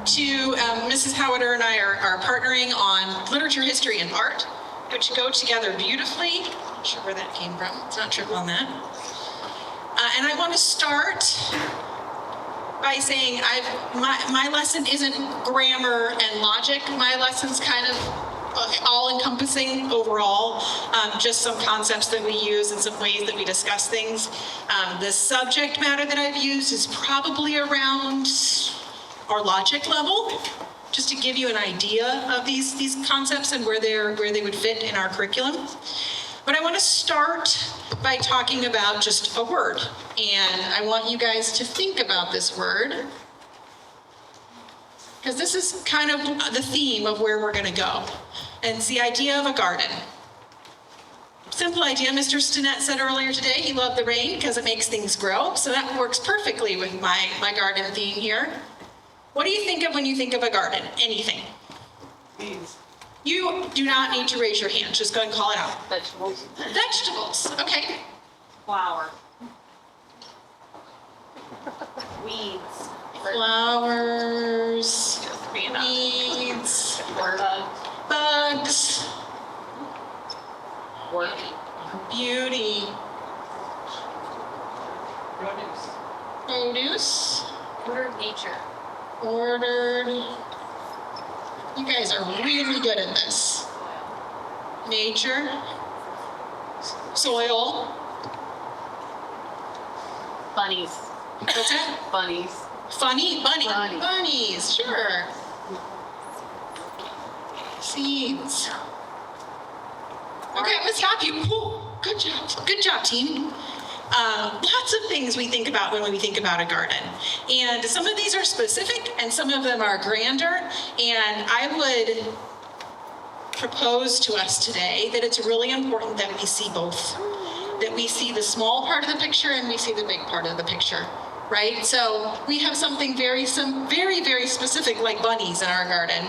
Mrs. Howerter and I are partnering on literature, history, and art, which go together beautifully. Not sure where that came from. It's not triple on that. And I want to start by saying my lesson isn't grammar and logic. My lesson's kind of all-encompassing overall, just some concepts that we use and some ways that we discuss things. The subject matter that I've used is probably around our logic level, just to give you an idea of these concepts and where they would fit in our curriculum. But I want to start by talking about just a word, and I want you guys to think about this word, because this is kind of the theme of where we're going to go. And it's the idea of a garden. Simple idea. Mr. Stinnett said earlier today he loved the rain because it makes things grow, so that works perfectly with my garden theme here. What do you think of when you think of a garden? Anything? Weeds. You do not need to raise your hand. Just go ahead and call it out. Vegetables. Vegetables. Okay. Flower. Weeds. Flowers. Weeds. Bugs. Work. Beauty. Produce. Order of nature. Ordered. You guys are really good at this. Nature. Soil. Bunnies. What's that? Bunnies. Funny? Bunny. Bunnies, sure. Seeds. Okay, I'm gonna stop you. Ooh, good job. Good job, team. Lots of things we think about when we think about a garden. And some of these are specific and some of them are grander. And I would propose to us today that it's really important that we see both. That we see the small part of the picture and we see the big part of the picture, right? So we have something very specific like bunnies in our garden,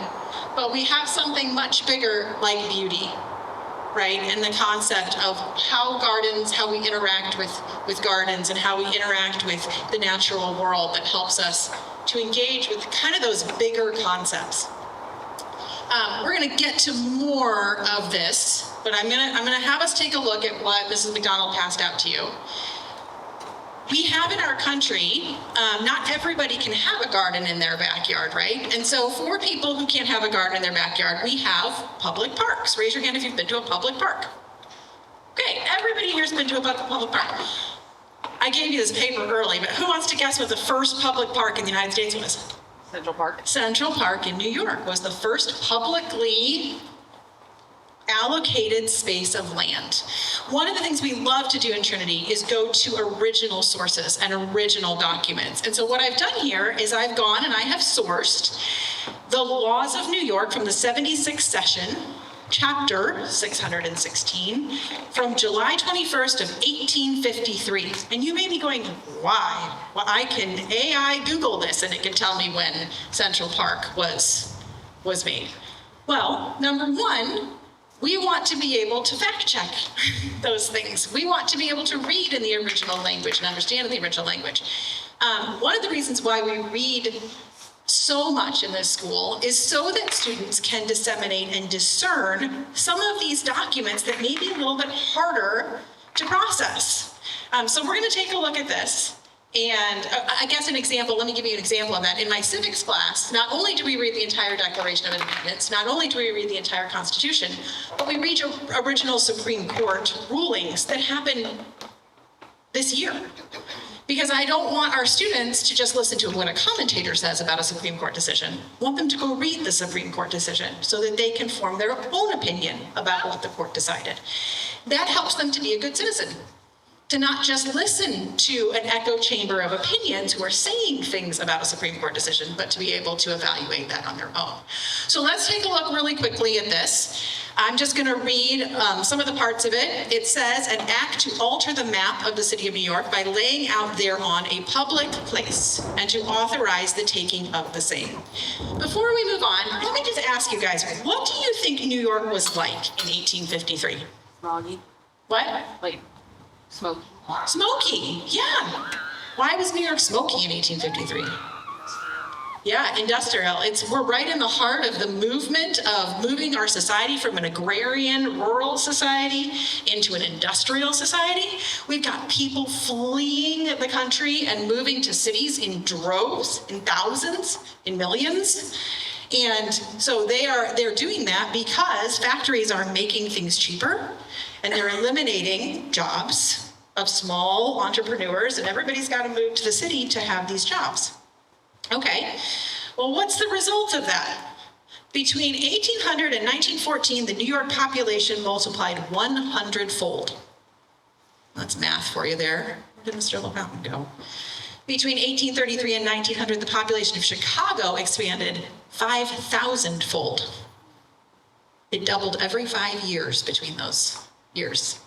but we have something much bigger like beauty. Right, and the concept of how we interact with gardens and how we interact with the natural world that helps us to engage with kind of those bigger concepts. We're going to get to more of this, but I'm going to have us take a look at what Mrs. McDonald passed out to you. We have in our country, not everybody can have a garden in their backyard, right? And so for people who can't have a garden in their backyard, we have public parks. Raise your hand if you've been to a public park. Okay, everybody here's been to a public park. I gave you this paper early, but who wants to guess what the first public park in the United States was? Central Park. Central Park in New York was the first publicly allocated space of land. One of the things we love to do in Trinity is go to original sources and original documents. And so what I've done here is I've gone and I have sourced the laws of New York from the 76th session, chapter 616, from July 21st of 1853. And you may be going, why? Well, I can AI Google this and it can tell me when Central Park was made. Well, number one, we want to be able to fact check those things. We want to be able to read in the original language and understand in the original language. One of the reasons why we read so much in this school is so that students can disseminate and discern some of these documents that may be a little bit harder to process. So we're going to take a look at this. And I guess an example, let me give you an example of that. In my civics class, not only do we read the entire Declaration of Independence, not only do we read the entire Constitution, but we read original Supreme Court rulings that happened this year. Because I don't want our students to just listen to what a commentator says about a Supreme Court decision. I want them to go read the Supreme Court decision so that they can form their own opinion about what the court decided. That helps them to be a good citizen. To not just listen to an echo chamber of opinions who are saying things about a Supreme Court decision, but to be able to evaluate that on their own. So let's take a look really quickly at this. I'm just going to read some of the parts of it. It says, an act to alter the map of the city of New York by laying out thereon a public place and to authorize the taking of the same. Before we move on, let me just ask you guys, what do you think New York was like in 1853? Smoggy. What? Like smoky. Smoky, yeah. Why was New York smoky in 1853? Yeah, industrial. We're right in the heart of the movement of moving our society from an agrarian, rural society into an industrial society. We've got people fleeing the country and moving to cities in droves, in thousands, in millions. And so they're doing that because factories are making things cheaper and they're eliminating jobs of small entrepreneurs, and everybody's got to move to the city to have these jobs. Okay, well, what's the result of that? Between 1800 and 1914, the New York population multiplied 100-fold. That's math for you there. Where did Mr. LeMountain go? Between 1833 and 1900, the population of Chicago expanded 5,000-fold. It doubled every 5 years between those years.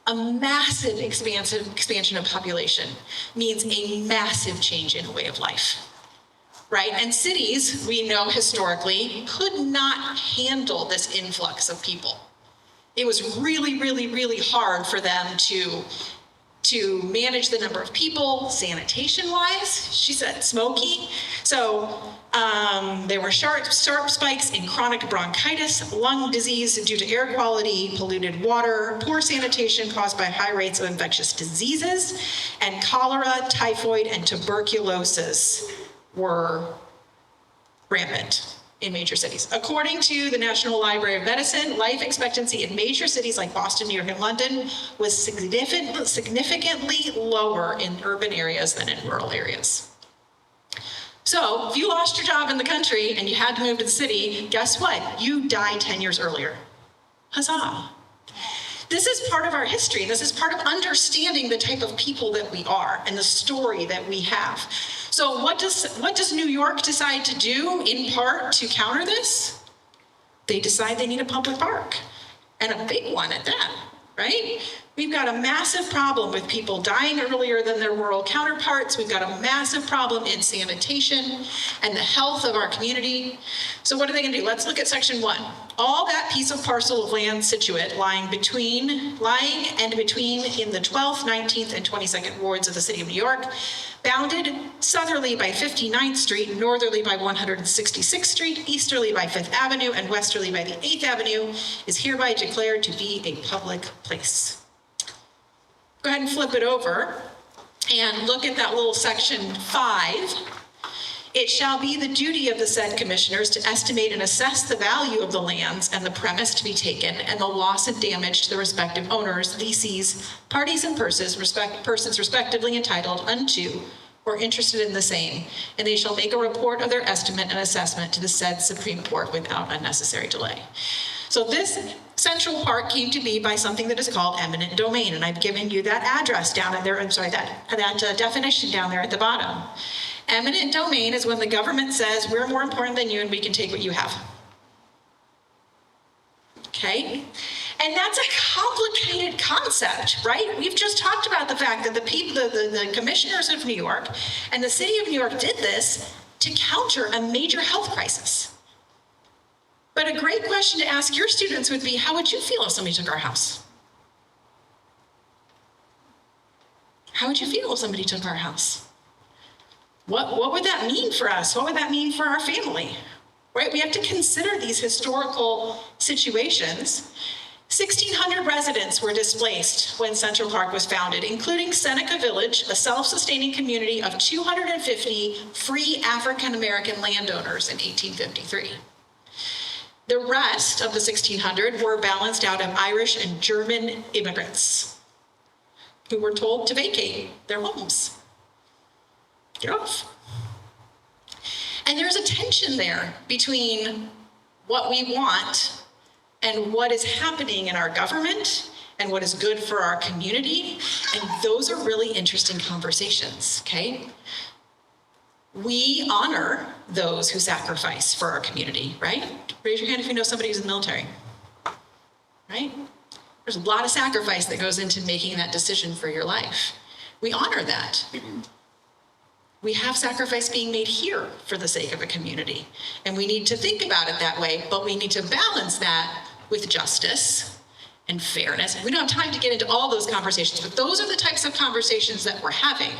A massive expansion of population means a massive change in a way of life. Right? And cities, we know historically, could not handle this influx of people. It was really, really, really hard for them to manage the number of people, sanitation-wise. She said smoky. So there were sharp spikes in chronic bronchitis, lung disease due to air quality, polluted water, poor sanitation caused by high rates of infectious diseases, and cholera, typhoid, and tuberculosis were rampant in major cities. According to the National Library of Medicine, life expectancy in major cities like Boston, New York, and London was significantly lower in urban areas than in rural areas. So if you lost your job in the country and you had to move to the city, guess what? You died 10 years earlier. Huzzah. This is part of our history. This is part of understanding the type of people that we are and the story that we have. So what does New York decide to do in part to counter this? They decide they need a public park, and a big one at that, right? We've got a massive problem with people dying earlier than their rural counterparts. We've got a massive problem in sanitation and the health of our community. So what are they going to do? Let's look at section 1. All that piece of parcel of land situate lying and between in the 12th, 19th, and 22nd wards of the city of New York, bounded southerly by 59th Street, northerly by 166th Street, easterly by 5th Avenue, and westerly by the 8th Avenue, is hereby declared to be a public place. Go ahead and flip it over and look at that little section 5. It shall be the duty of the said commissioners to estimate and assess the value of the lands and the premise to be taken and the loss and damage to the respective owners, lessees, parties, and persons respectively entitled unto or interested in the same, and they shall make a report of their estimate and assessment to the said Supreme Court without unnecessary delay. So this Central Park came to be by something that is called eminent domain, and I've given you that address down at there. I'm sorry, that definition down there at the bottom. Eminent domain is when the government says we're more important than you and we can take what you have. Okay? And that's a complicated concept, right? We've just talked about the fact that the commissioners of New York and the city of New York did this to counter a major health crisis. But a great question to ask your students would be, how would you feel if somebody took our house? How would you feel if somebody took our house? What would that mean for us? What would that mean for our family? Right? We have to consider these historical situations. 1,600 residents were displaced when Central Park was founded, including Seneca Village, a self-sustaining community of 250 free African-American landowners in 1853. The rest of the 1,600 were balanced out of Irish and German immigrants who were told to vacate their homes. Get off. And there's a tension there between what we want and what is happening in our government and what is good for our community. And those are really interesting conversations, okay? We honor those who sacrifice for our community, right? Raise your hand if you know somebody who's in the military, right? There's a lot of sacrifice that goes into making that decision for your life. We honor that. We have sacrifice being made here for the sake of a community. And we need to think about it that way, but we need to balance that with justice and fairness. We don't have time to get into all those conversations, but those are the types of conversations that we're having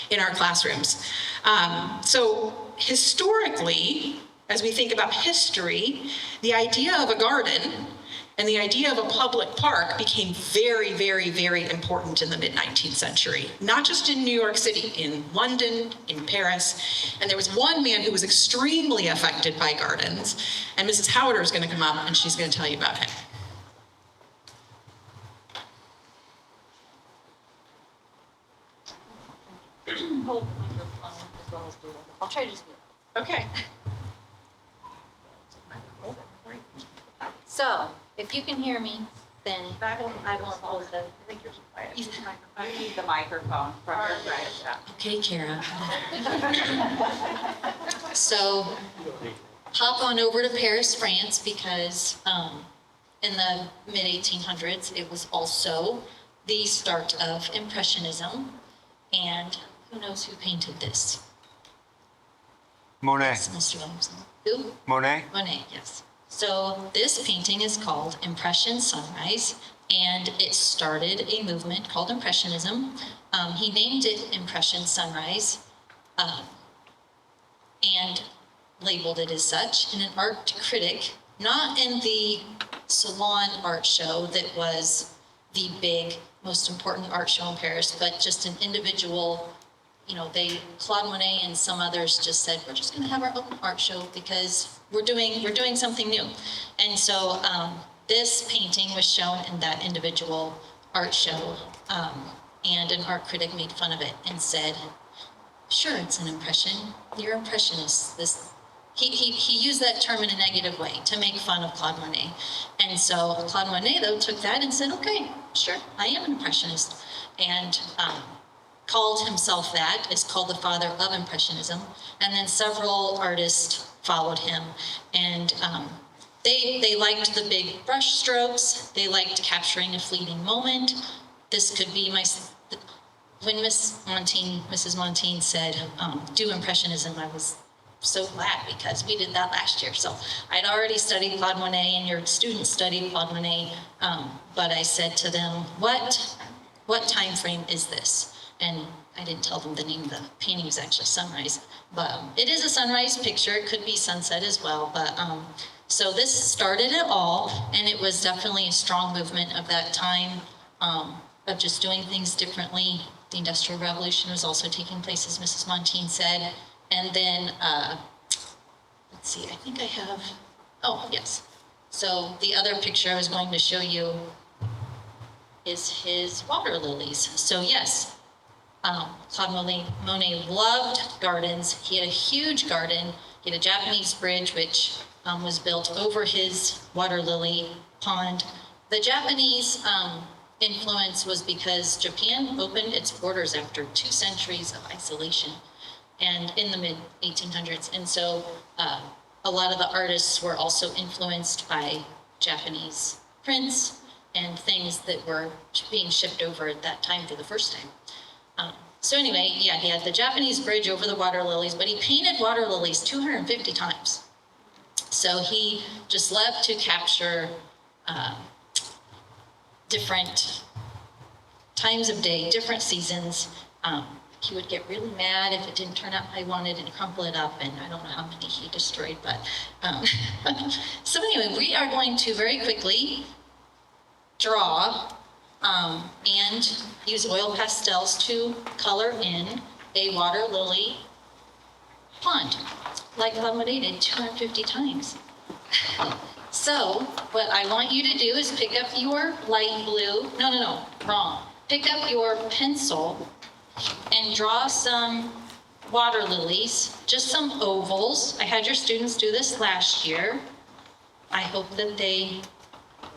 in our classrooms. So historically, as we think about history, the idea of a garden and the idea of a public park became very, very, very important in the mid-19th century, not just in New York City, in London, in Paris. And there was one man who was extremely affected by gardens, and Mrs. Howerter is going to come up and she's going to tell you about him. Hold the microphone as well as do it. I'll try to just do it. Okay. So, if you can hear me, then I will hold the. I think you're quiet. You need the microphone from your side. Okay, Kara. So hop on over to Paris, France, because in the mid-1800s, it was also the start of Impressionism. And who knows who painted this? Monet. Yes, Mr. Williamson. Who? Monet? Monet, yes. So this painting is called Impression Sunrise, and it started a movement called Impressionism. He named it Impression Sunrise and labeled it as such. And an art critic, not in the Salon art show that was the big, most important art show in Paris, but just an individual, Claude Monet and some others just said, we're just gonna have our own art show because we're doing something new. And so this painting was shown in that individual art show, and an art critic made fun of it and said, sure, it's an impression, you're impressionists. He used that term in a negative way to make fun of Claude Monet. And so Claude Monet, though, took that and said, okay, sure, I am an impressionist. And called himself that, is called the father of Impressionism. And then several artists followed him. And they liked the big brush strokes. They liked capturing a fleeting moment. This could be when Mrs. Monteen said, do Impressionism, I was so glad because we did that last year. So I'd already studied Claude Monet and your students studied Claude Monet, but I said to them, what time frame is this? And I didn't tell them the name of the painting was actually Sunrise, but it is a sunrise picture. It could be sunset as well, but so this started it all, and it was definitely a strong movement of that time, of just doing things differently. The Industrial Revolution was also taking place, as Mrs. Monteen said. And then, let's see, I think I have, oh, yes. So the other picture I was going to show you is his water lilies. So yes, Claude Monet loved gardens. He had a huge garden. He had a Japanese bridge, which was built over his water lily pond. The Japanese influence was because Japan opened its borders after 2 centuries of isolation, and in the mid-1800s. And so a lot of the artists were also influenced by Japanese prints and things that were being shipped over at that time for the first time. So anyway, yeah, he had the Japanese bridge over the water lilies, but he painted water lilies 250 times. So he just loved to capture different times of day, different seasons. He would get really mad if it didn't turn out how he wanted and crumple it up, and I don't know how many he destroyed, but so anyway, we are going to very quickly draw and use oil pastels to color in a water lily pond, like Claude Monet did 250 times. So what I want you to do is pick up your light blue, no, wrong. Pick up your pencil and draw some water lilies, just some ovals. I had your students do this last year. I hope that they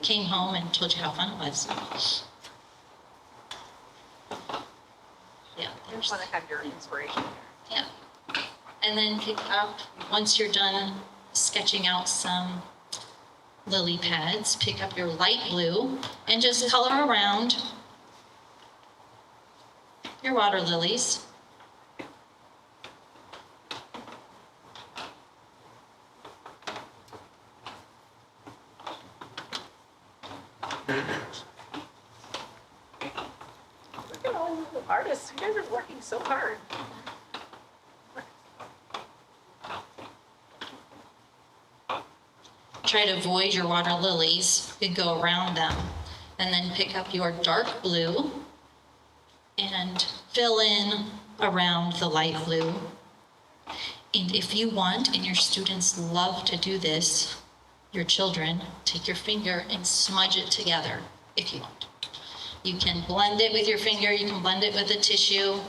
came home and told you how fun it was. Yeah, I just want to have your inspiration. yeah. And then pick up, once you're done sketching out some lily pads, pick up your light blue and just color around your water lilies. artists, you guys are working so hard. Try to avoid your water lilies. You can go around them and then pick up your dark blue and fill in around the light blue. And if you want, and your students love to do this, your children, take your finger and smudge it together if you want. You can blend it with your finger, you can blend it with a tissue.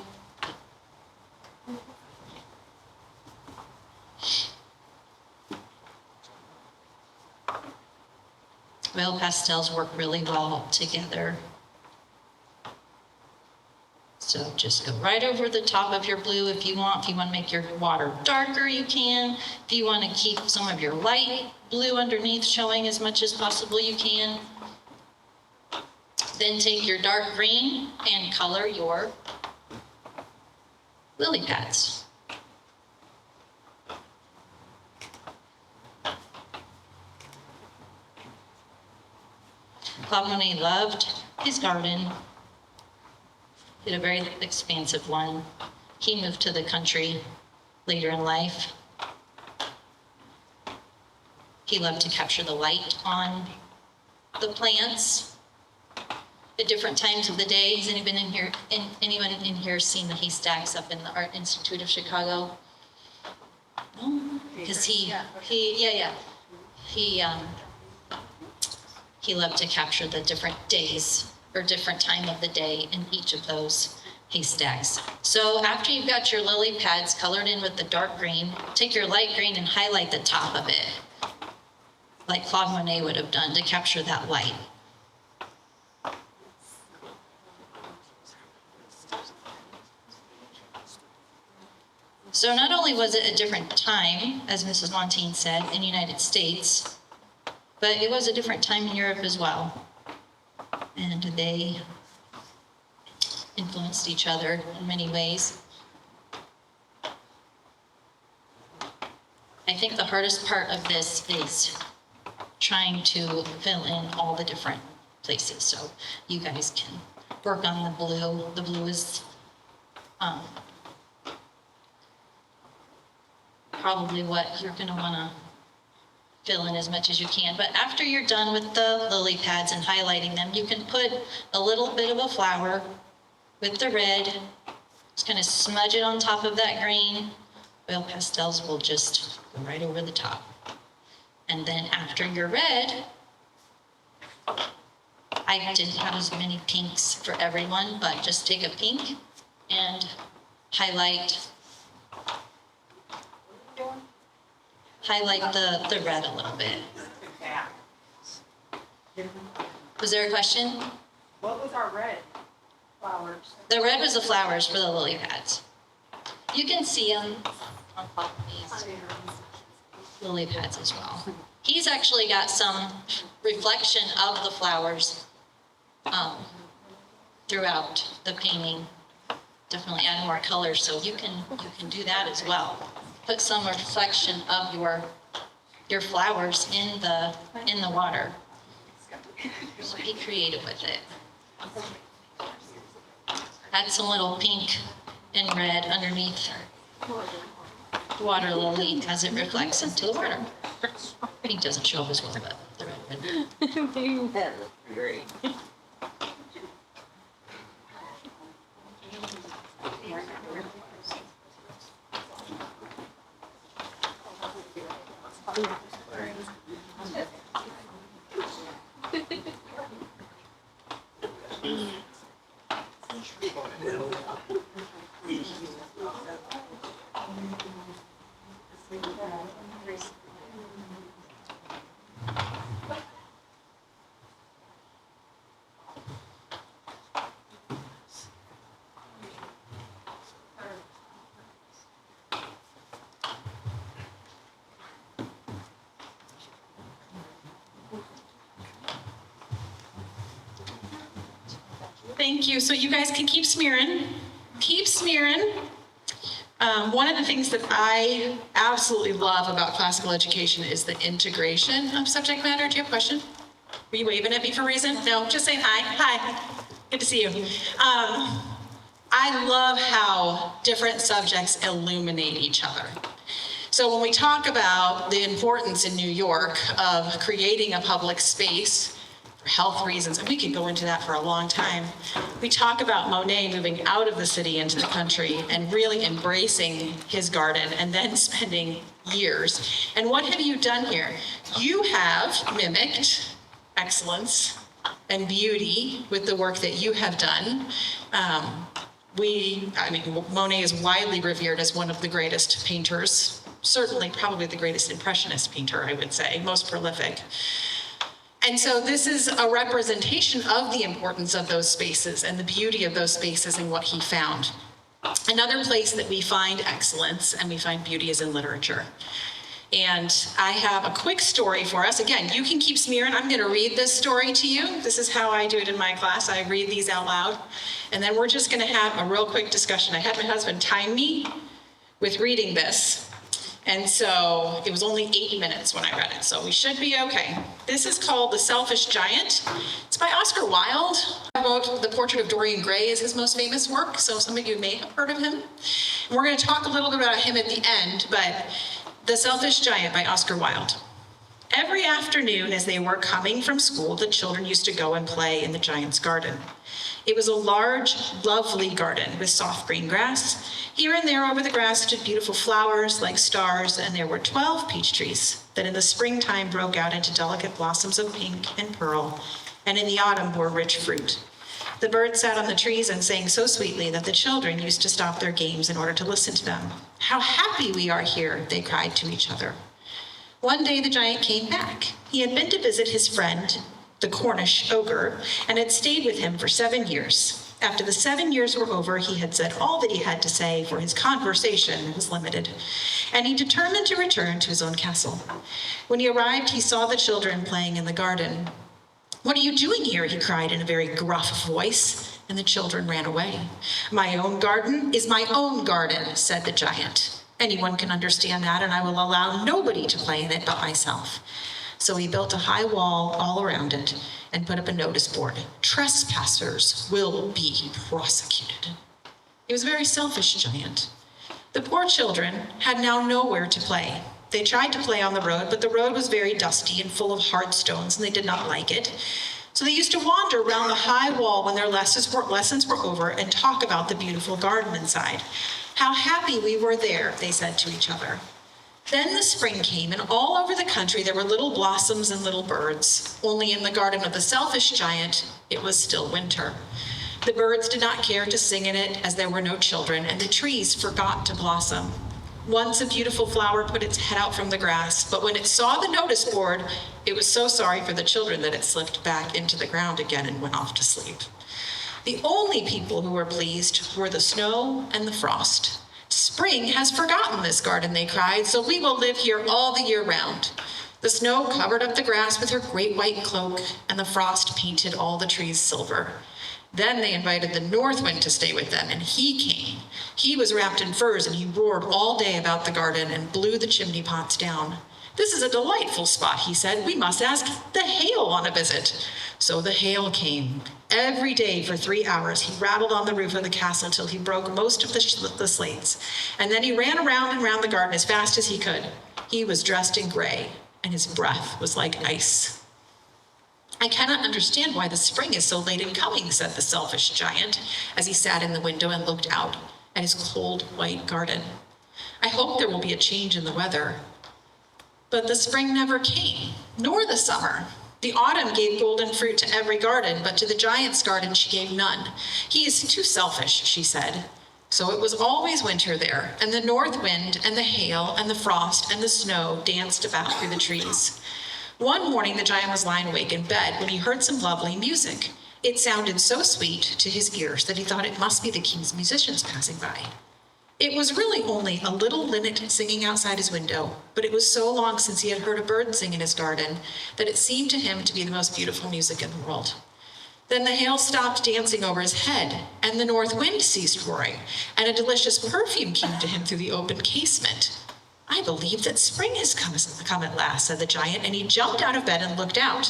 Oil pastels work really well together. So just go right over the top of your blue if you want. If you want to make your water darker, you can. If you want to keep some of your light blue underneath showing as much as possible, you can. Then take your dark green and color your lily pads. Claude Monet loved his garden. He had a very expansive one. He moved to the country later in life. He loved to capture the light on the plants at different times of the day. Has anyone in here seen the haystacks up in the Art Institute of Chicago? No, because he loved to capture the different days or different time of the day in each of those haystacks. So after you've got your lily pads colored in with the dark green, take your light green and highlight the top of it, like Claude Monet would have done to capture that light. So not only was it a different time, as Mrs. Monteen said, in the United States, but it was a different time in Europe as well. And they influenced each other in many ways. I think the hardest part of this is trying to fill in all the different places. So you guys can work on the blue. The blue is probably what you're gonna wanna fill in as much as you can. But after you're done with the lily pads and highlighting them, you can put a little bit of a flower with the red. Just kind of smudge it on top of that green. Oil pastels will just go right over the top. And then after your red, I didn't have as many pinks for everyone, but just take a pink and highlight the red a little bit. Was there a question? What was our red? Flowers. The red was the flowers for the lily pads. You can see them on top of these lily pads as well. He's actually got some reflection of the flowers throughout the painting. Definitely add more color, so you can do that as well. Put some reflection of your flowers in the water. So be creative with it. Add some little pink and red underneath the water lily as it reflects into the water. Pink doesn't show up as well, but the red would. Great. Thank you. So you guys can keep smearing. Keep smearing. One of the things that I absolutely love about classical education is the integration of subject matter. Do you have a question? Were you waving at me for a reason? No, just saying hi. Hi. Good to see you. I love how different subjects illuminate each other. So when we talk about the importance in New York of creating a public space for health reasons, and we could go into that for a long time, we talk about Monet moving out of the city into the country and really embracing his garden and then spending years. And what have you done here? You have mimicked excellence and beauty with the work that you have done. Monet is widely revered as one of the greatest painters, certainly probably the greatest impressionist painter, I would say, most prolific. And so this is a representation of the importance of those spaces and the beauty of those spaces and what he found. Another place that we find excellence and we find beauty is in literature. And I have a quick story for us. Again, you can keep smearing. I'm going to read this story to you. This is how I do it in my class. I read these out loud. And then we're just going to have a real quick discussion. I had my husband time me with reading this. And so it was only 8 minutes when I read it. So we should be okay. This is called The Selfish Giant. It's by Oscar Wilde. The Portrait of Dorian Gray is his most famous work. So some of you may have heard of him. And we're going to talk a little bit about him at the end, but The Selfish Giant by Oscar Wilde. Every afternoon as they were coming from school, the children used to go and play in the giant's garden. It was a large, lovely garden with soft green grass. Here and there over the grass stood beautiful flowers like stars, and there were 12 peach trees that in the springtime broke out into delicate blossoms of pink and pearl, and in the autumn bore rich fruit. The birds sat on the trees and sang so sweetly that the children used to stop their games in order to listen to them. "How happy we are here," they cried to each other. One day the giant came back. He had been to visit his friend, the Cornish ogre, and had stayed with him for 7 years. After the 7 years were over, he had said all that he had to say, for his conversation was limited, and he determined to return to his own castle. When he arrived, he saw the children playing in the garden. "What are you doing here?" he cried in a very gruff voice, and the children ran away. "My own garden is my own garden," said the giant. "Anyone can understand that, and I will allow nobody to play in it but myself." So he built a high wall all around it and put up a notice board: "Trespassers will be prosecuted." He was a very selfish giant. The poor children had now nowhere to play. They tried to play on the road, but the road was very dusty and full of hard stones, and they did not like it. So they used to wander around the high wall when their lessons were over and talk about the beautiful garden inside. "How happy we were there," they said to each other. Then the spring came, and all over the country there were little blossoms and little birds. Only in the garden of the selfish giant, it was still winter. The birds did not care to sing in it, as there were no children, and the trees forgot to blossom. Once a beautiful flower put its head out from the grass, but when it saw the notice board, it was so sorry for the children that it slipped back into the ground again and went off to sleep. The only people who were pleased were the snow and the frost. "Spring has forgotten this garden," they cried, "so we will live here all the year round." The snow covered up the grass with her great white cloak, and the frost painted all the trees silver. Then they invited the north wind to stay with them, and he came. He was wrapped in furs, and he roared all day about the garden and blew the chimney pots down. "This is a delightful spot," he said. "We must ask the hail on a visit." So the hail came. Every day for 3 hours, he rattled on the roof of the castle till he broke most of the slates. And then he ran around and round the garden as fast as he could. He was dressed in gray, and his breath was like ice. "I cannot understand why the spring is so late in coming," said the selfish giant, as he sat in the window and looked out at his cold white garden. "I hope there will be a change in the weather." But the spring never came, nor the summer. The autumn gave golden fruit to every garden, but to the giant's garden she gave none. "He is too selfish," she said. So it was always winter there, and the north wind and the hail and the frost and the snow danced about through the trees. One morning the giant was lying awake in bed when he heard some lovely music. It sounded so sweet to his ears that he thought it must be the king's musicians passing by. It was really only a little linnet singing outside his window, but it was so long since he had heard a bird sing in his garden that it seemed to him to be the most beautiful music in the world. Then the hail stopped dancing over his head, and the north wind ceased roaring, and a delicious perfume came to him through the open casement. "I believe that spring has come at last," said the giant, and he jumped out of bed and looked out.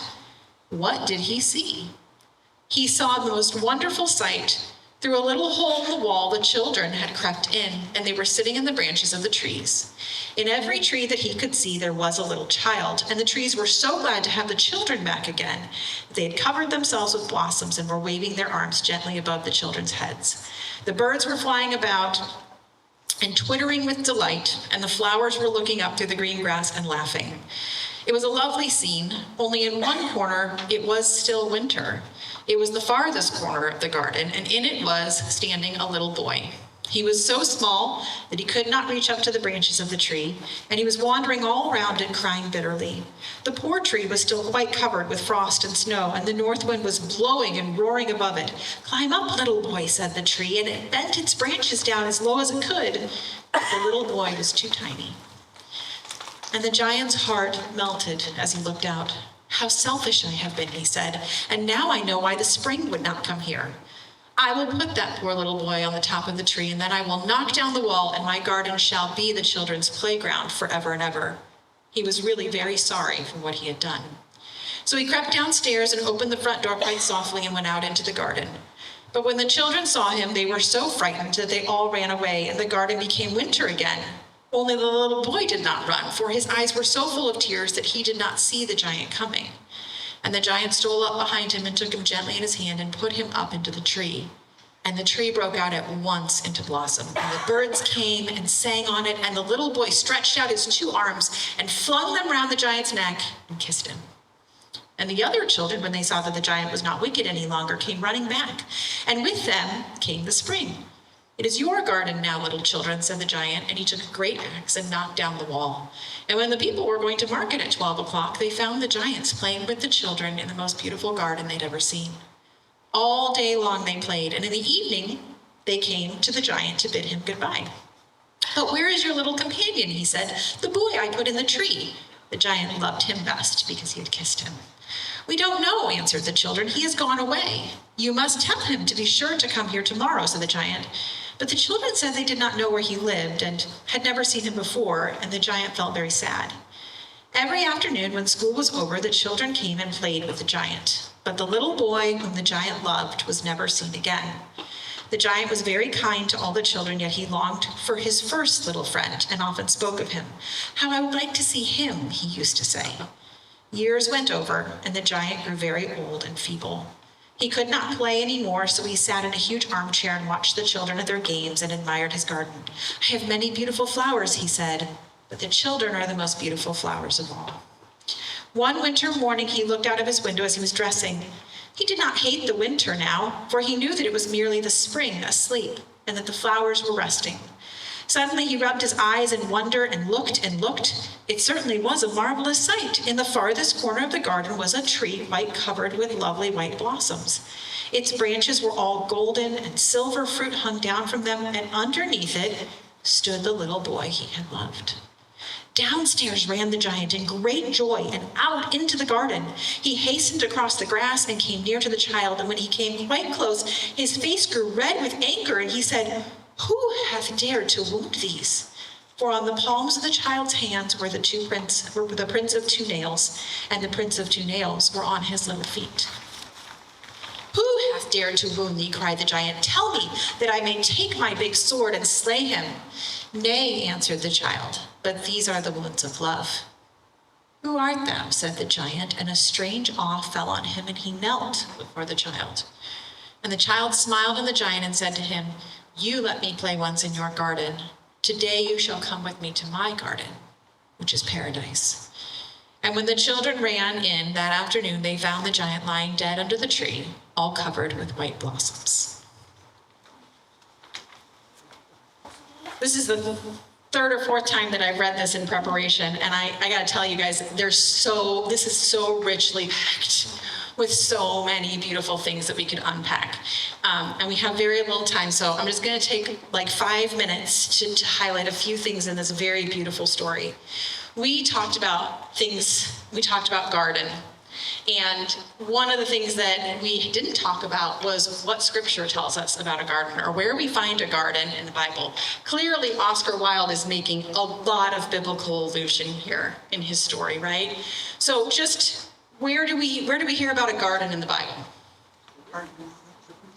What did he see? He saw the most wonderful sight. Through a little hole in the wall, the children had crept in, and they were sitting in the branches of the trees. In every tree that he could see, there was a little child, and the trees were so glad to have the children back again. They had covered themselves with blossoms and were waving their arms gently above the children's heads. The birds were flying about and twittering with delight, and the flowers were looking up through the green grass and laughing. It was a lovely scene, only in one corner it was still winter. It was the farthest corner of the garden, and in it was standing a little boy. He was so small that he could not reach up to the branches of the tree, and he was wandering all around it, crying bitterly. The poor tree was still quite covered with frost and snow, and the north wind was blowing and roaring above it. "Climb up, little boy," said the tree, and it bent its branches down as low as it could. But the little boy was too tiny. And the giant's heart melted as he looked out. "How selfish I have been," he said, "and now I know why the spring would not come here. I will put that poor little boy on the top of the tree, and then I will knock down the wall, and my garden shall be the children's playground forever and ever." He was really very sorry for what he had done. So he crept downstairs and opened the front door quite softly and went out into the garden. But when the children saw him, they were so frightened that they all ran away, and the garden became winter again. Only the little boy did not run, for his eyes were so full of tears that he did not see the giant coming. And the giant stole up behind him and took him gently in his hand and put him up into the tree. And the tree broke out at once into blossom. And the birds came and sang on it, and the little boy stretched out his 2 arms and flung them round the giant's neck and kissed him. And the other children, when they saw that the giant was not wicked any longer, came running back. And with them came the spring. "It is your garden now, little children," said the giant, and he took a great axe and knocked down the wall. And when the people were going to market at 12 o'clock, they found the giants playing with the children in the most beautiful garden they'd ever seen. All day long they played, and in the evening they came to the giant to bid him goodbye. "But where is your little companion?" he said. "The boy I put in the tree." The giant loved him best because he had kissed him. "We don't know," answered the children. "He has gone away. You must tell him to be sure to come here tomorrow," said the giant. But the children said they did not know where he lived and had never seen him before, and the giant felt very sad. Every afternoon when school was over, the children came and played with the giant. But the little boy whom the giant loved was never seen again. The giant was very kind to all the children, yet he longed for his first little friend and often spoke of him. "How I would like to see him," he used to say. Years went over, and the giant grew very old and feeble. He could not play any more, so he sat in a huge armchair and watched the children at their games and admired his garden. "I have many beautiful flowers," he said, "but the children are the most beautiful flowers of all." One winter morning, he looked out of his window as he was dressing. He did not hate the winter now, for he knew that it was merely the spring asleep and that the flowers were resting. Suddenly he rubbed his eyes in wonder and looked and looked. It certainly was a marvelous sight. In the farthest corner of the garden was a tree quite covered with lovely white blossoms. Its branches were all golden, and silver fruit hung down from them, and underneath it stood the little boy he had loved. Downstairs ran the giant in great joy and out into the garden. He hastened across the grass and came near to the child, and when he came quite close, his face grew red with anger, and he said, "Who hath dared to wound these?" For on the palms of the child's hands were the prints of 2 nails, and the prints of 2 nails were on his little feet. "Who hath dared to wound thee?" cried the giant. "Tell me, that I may take my big sword and slay him." "Nay," answered the child, "but these are the wounds of love." "Who art thou?" said the giant, and a strange awe fell on him, and he knelt before the child. And the child smiled on the giant and said to him, "You let me play once in your garden. Today you shall come with me to my garden, which is paradise." And when the children ran in that afternoon, they found the giant lying dead under the tree, all covered with white blossoms. This is the 3rd or 4th time that I've read this in preparation, and I gotta tell you guys, this is so richly packed with so many beautiful things that we could unpack. And we have very little time, so I'm just gonna take like 5 minutes to highlight a few things in this very beautiful story. We talked about garden. And one of the things that we didn't talk about was what scripture tells us about a garden, or where we find a garden in the Bible. Clearly, Oscar Wilde is making a lot of biblical allusion here in his story, right? So just where do we hear about a garden in the Bible?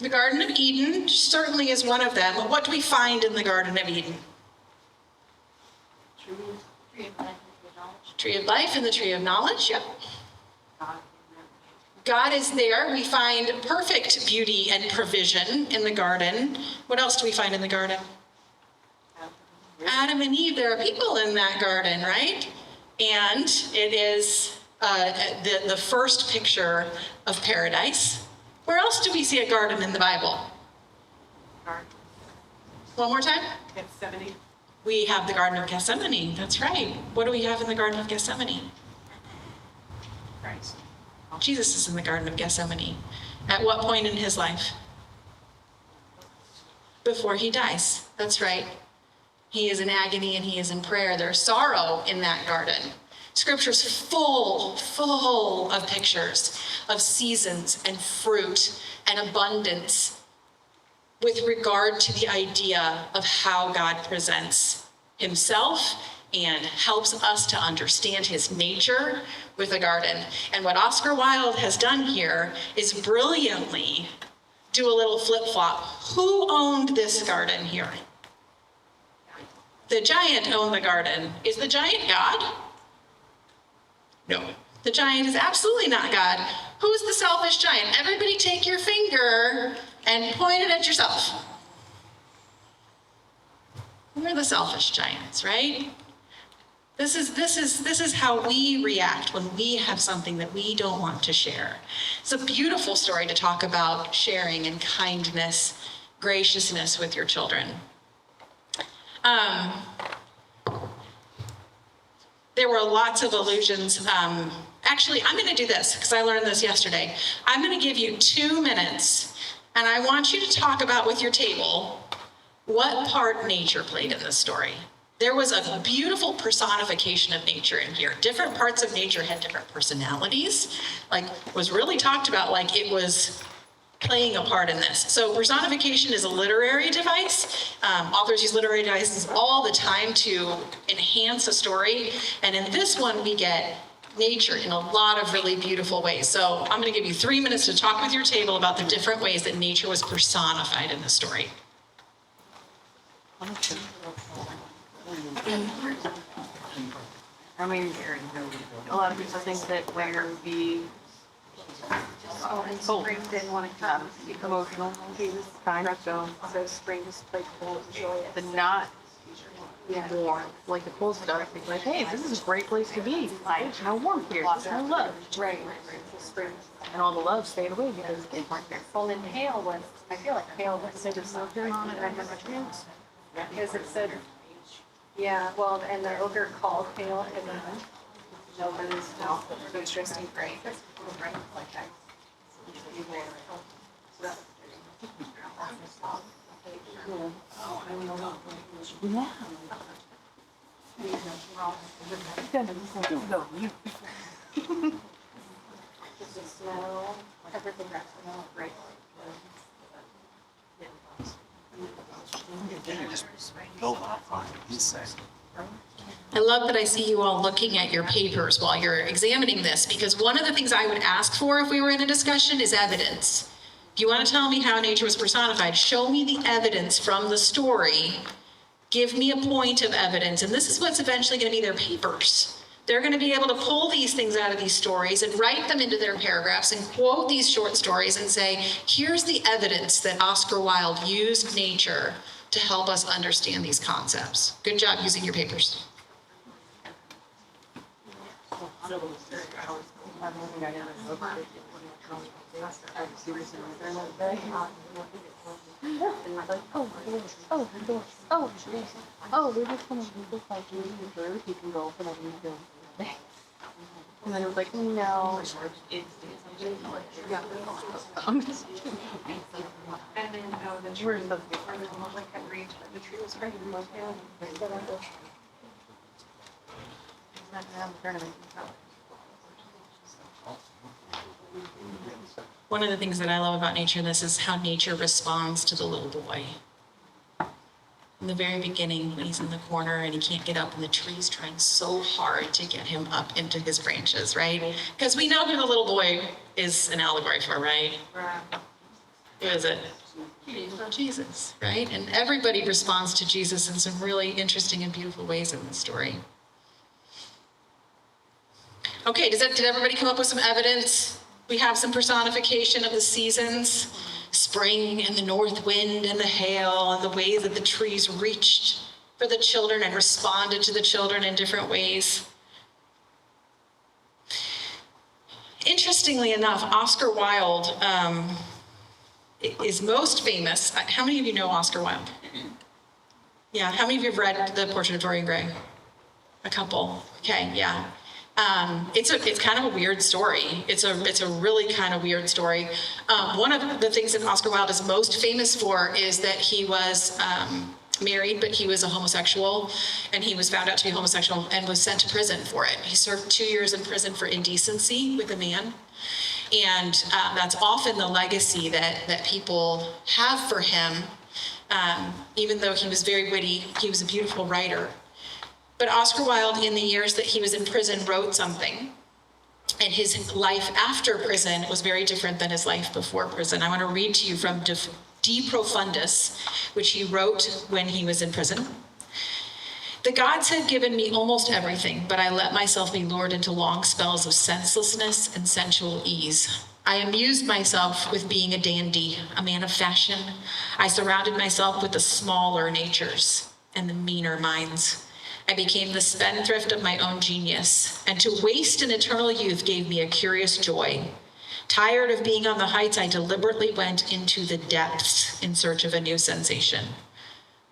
The Garden of Eden certainly is one of them. But what do we find in the Garden of Eden? Tree of life and the tree of knowledge, yep. God is there. We find perfect beauty and provision in the garden. What else do we find in the garden? Adam and Eve, there are people in that garden, right? And it is the first picture of paradise. Where else do we see a garden in the Bible? One more time? Gethsemane. We have the Garden of Gethsemane. That's right. What do we have in the Garden of Gethsemane? Christ. Jesus is in the Garden of Gethsemane. At what point in his life? Before he dies. That's right. He is in agony and he is in prayer. There's sorrow in that garden. Scripture's full of pictures of seasons and fruit and abundance with regard to the idea of how God presents himself and helps us to understand his nature with a garden. And what Oscar Wilde has done here is brilliantly do a little flip-flop. Who owned this garden here? The giant owned the garden. Is the giant God? No. The giant is absolutely not God. Who's the selfish giant? Everybody take your finger and point it at yourself. We're the selfish giants, right? This is how we react when we have something that we don't want to share. It's a beautiful story to talk about sharing and kindness, graciousness with your children. There were lots of allusions. Actually, I'm going to do this because I learned this yesterday. I'm going to give you 2 minutes, and I want you to talk about with your table what part nature played in this story. There was a beautiful personification of nature in here. Different parts of nature had different personalities. Like, was really talked about like it was playing a part in this. So personification is a literary device. Authors use literary devices all the time to enhance a story. And in this one, we get nature in a lot of really beautiful ways. So I'm going to give you 3 minutes to talk with your table about the different ways that nature was personified in the story. I mean, a lot of people think that where the Spring didn't want to come. emotional He was kind of so spring just played cold and joyous. the not warm, like the cold stuff, it's like, hey, this is a great place to be. There's no warmth here, there's no love. Right. So spring. And all the love stayed away because kids weren't there. Well, then hail was, I feel like hail was so just so good on it. I remember too. Because it said, yeah, well, and the ogre called hail and then nobody's mouth was interesting, right? Like that. Just the snow, everything got snow, right? I love that I see you all looking at your papers while you're examining this, because one of the things I would ask for if we were in a discussion is evidence. If you want to tell me how nature was personified, show me the evidence from the story. Give me a point of evidence. And this is what's eventually going to be their papers. They're going to be able to pull these things out of these stories and write them into their paragraphs and quote these short stories and say, here's the evidence that Oscar Wilde used nature to help us understand these concepts. Good job using your papers. We're just gonna do this like you can go for that you go. And then it was like, no, it's And then, the tree, like I read, the tree was great. One of the things that I love about nature, this is how nature responds to the little boy. In the very beginning, when he's in the corner and he can't get up and the tree's trying so hard to get him up into his branches, right? Because we know who the little boy is an allegory for, right? Who is it? Jesus, right? And everybody responds to Jesus in some really interesting and beautiful ways in this story. Okay, did everybody come up with some evidence? We have some personification of the seasons, spring and the north wind and the hail and the way that the trees reached for the children and responded to the children in different ways. Interestingly enough, Oscar Wilde is most famous. How many of you know Oscar Wilde? Yeah, how many of you have read The Portrait of Dorian Gray? A couple. Okay, yeah. It's kind of a weird story. It's a really kind of weird story. One of the things that Oscar Wilde is most famous for is that he was married, but he was a homosexual, and he was found out to be homosexual and was sent to prison for it. He served 2 years in prison for indecency with a man. And that's often the legacy that people have for him. Even though he was very witty, he was a beautiful writer. But Oscar Wilde, in the years that he was in prison, wrote something. And his life after prison was very different than his life before prison. I want to read to you from De Profundis, which he wrote when he was in prison. The gods had given me almost everything, but I let myself be lured into long spells of senselessness and sensual ease. I amused myself with being a dandy, a man of fashion. I surrounded myself with the smaller natures and the meaner minds. I became the spendthrift of my own genius, and to waste an eternal youth gave me a curious joy. Tired of being on the heights, I deliberately went into the depths in search of a new sensation.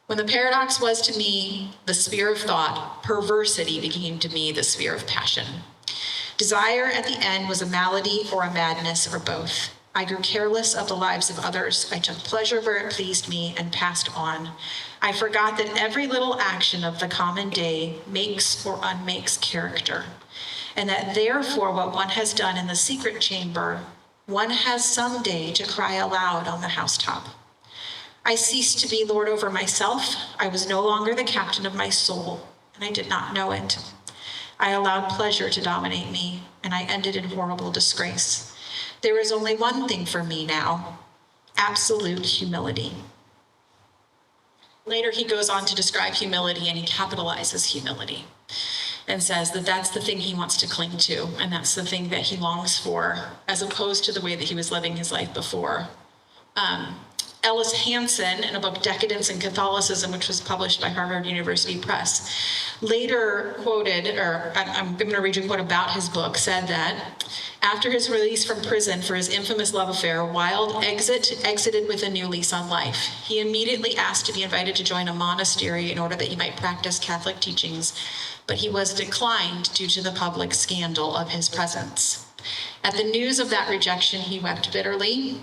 When the paradox was to me the sphere of thought, perversity became to me the sphere of passion. Desire at the end was a malady or a madness or both. I grew careless of the lives of others. I took pleasure where it pleased me and passed on. I forgot that every little action of the common day makes or unmakes character, and that therefore what one has done in the secret chamber, one has some day to cry aloud on the housetop. I ceased to be lord over myself. I was no longer the captain of my soul, and I did not know it. I allowed pleasure to dominate me, and I ended in horrible disgrace. There is only one thing for me now: absolute humility. Later, he goes on to describe humility, and he capitalizes humility and says that that's the thing he wants to cling to, and that's the thing that he longs for, as opposed to the way that he was living his life before. Ellis Hansen, in a book, Decadence and Catholicism, which was published by Harvard University Press, later quoted, or I'm going to read you a quote about his book, said that after his release from prison for his infamous love affair, Wilde exited with a new lease on life. He immediately asked to be invited to join a monastery in order that he might practice Catholic teachings, but he was declined due to the public scandal of his presence. At the news of that rejection, he wept bitterly.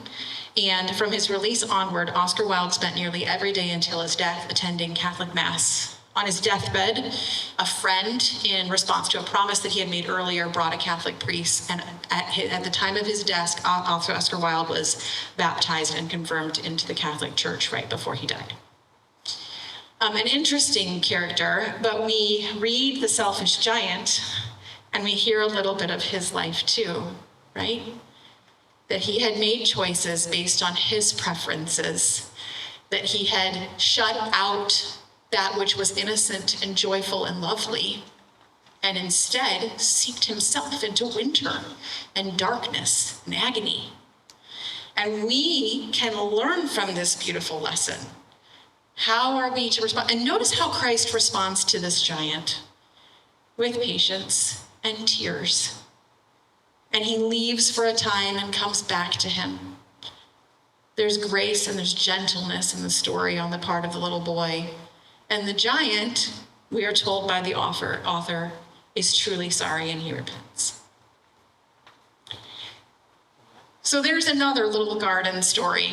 And from his release onward, Oscar Wilde spent nearly every day until his death attending Catholic Mass. On his deathbed, a friend, in response to a promise that he had made earlier, brought a Catholic priest. And at the time of his death, Oscar Wilde was baptized and confirmed into the Catholic Church right before he died. An interesting character, but we read The Selfish Giant, and we hear a little bit of his life too, right? That he had made choices based on his preferences, that he had shut out that which was innocent and joyful and lovely, and instead seeked himself into winter and darkness and agony. And we can learn from this beautiful lesson. How are we to respond? And notice how Christ responds to this giant: with patience and tears. And he leaves for a time and comes back to him. There's grace and there's gentleness in the story on the part of the little boy. And the giant, we are told by the author, is truly sorry and he repents. So there's another little garden story.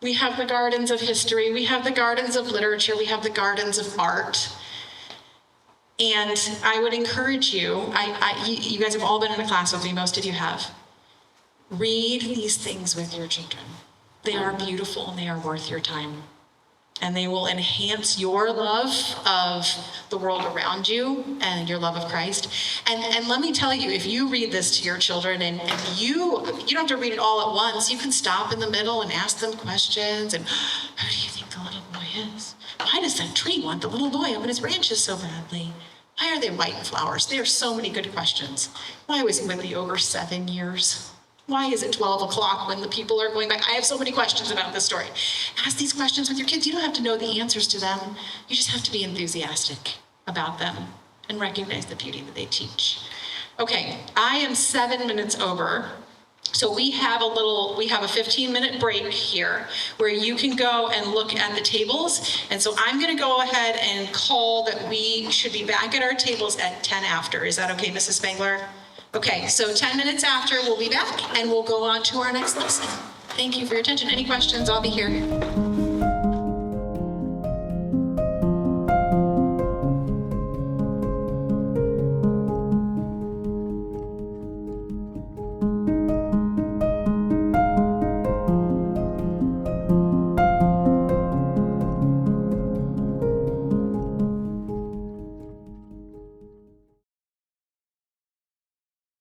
We have the gardens of history, we have the gardens of literature, we have the gardens of art. And I would encourage you, you guys have all been in a class with me, most of you have. Read these things with your children. They are beautiful and they are worth your time. and they will enhance your love of the world around you and your love of Christ. And let me tell you, if you read this to your children and you don't have to read it all at once, you can stop in the middle and ask them questions. And who do you think the little boy is? Why does that tree want the little boy up in its branches so badly? Why are they white flowers? There are so many good questions. Why was he with the ogre 7 years? Why is it 12 o'clock when the people are going back? I have so many questions about this story. Ask these questions with your kids. You don't have to know the answers to them. You just have to be enthusiastic about them and recognize the beauty that they teach. Okay, I am 7 minutes over. So we have a 15-minute break here where you can go and look at the tables. And so I'm going to go ahead and call that we should be back at our tables at 10 after. Is that okay, Mrs. Spangler? Okay, so 10 minutes after, we'll be back and we'll go on to our next lesson. Thank you for your attention. Any questions? I'll be here.